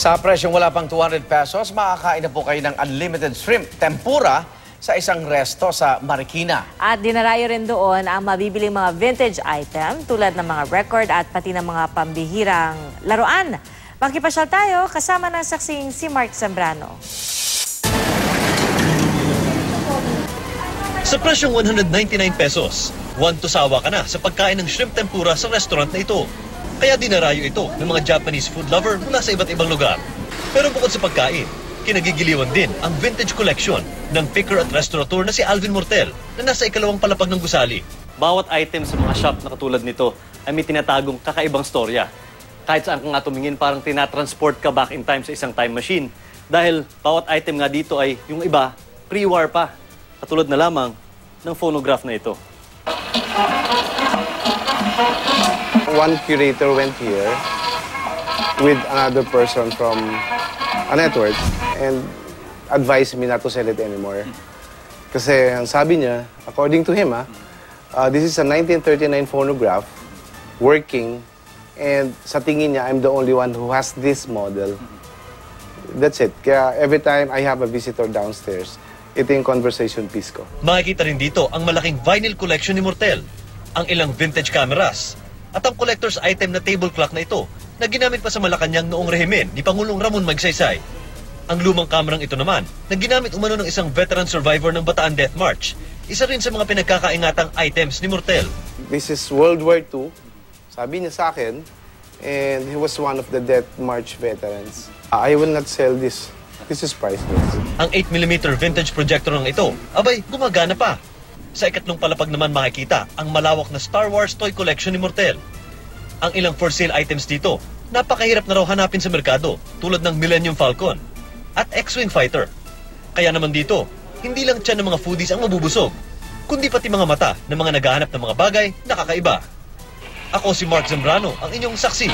Sa presyong wala pang 200 pesos, makakain na po kayo ng unlimited shrimp tempura sa isang resto sa Marikina. At dinarayo rin doon ang mabibiling mga vintage item tulad ng mga record at pati ng mga pambihirang laruan. Makipasyal tayo kasama ng saksing si Mark Zambrano. Sa presyong 199 pesos, sawa ka na sa pagkain ng shrimp tempura sa restaurant na ito. Kaya dinarayo ito ng mga Japanese food lover mula sa iba't ibang lugar. Pero bukod sa pagkain, kinagigiliwan din ang vintage collection ng picker at restaurateur na si Alvin Mortel na nasa ikalawang palapag ng gusali. Bawat item sa mga shop na katulad nito ay may tinatagong kakaibang storya. Kahit saan ka nga tumingin, parang tinatransport ka back in time sa isang time machine. Dahil bawat item nga dito ay yung iba, pre-war pa. Katulad na lamang ng phonograph na ito. One curator went here with another person from a network and advised me not to sell it anymore. Kasi ang sabi niya, according to him, this is a 1939 phonograph working and sa tingin niya, I'm the only one who has this model. That's it. Kaya every time I have a visitor downstairs, ito yung conversation piece ko. Makikita rin dito ang malaking vinyl collection ni Mortel, ang ilang vintage cameras, at ang collector's item na table clock na ito na ginamit pa sa Malacanang noong rehimen ni Pangulong Ramon Magsaysay. Ang lumang kamerang ito naman na ginamit umano ng isang veteran survivor ng Bataan Death March, isa rin sa mga pinagkakaingatang items ni Mortel. This is World War II, sabi niya sa akin, and he was one of the Death March veterans. I will not sell this. This is priceless. Ang 8mm vintage projector ng ito, abay, gumagana pa. Sa ikatlong palapag naman makikita ang malawak na Star Wars toy collection ni Mortel. Ang ilang for sale items dito, napakahirap na raw hanapin sa merkado, tulad ng Millennium Falcon at X-Wing Fighter. Kaya naman dito, hindi lang tiyan ng mga foodies ang mabubusog, kundi pati mga mata ng mga naghahanap ng mga bagay na kakaiba. Ako si Mark Zambrano, ang inyong saksi.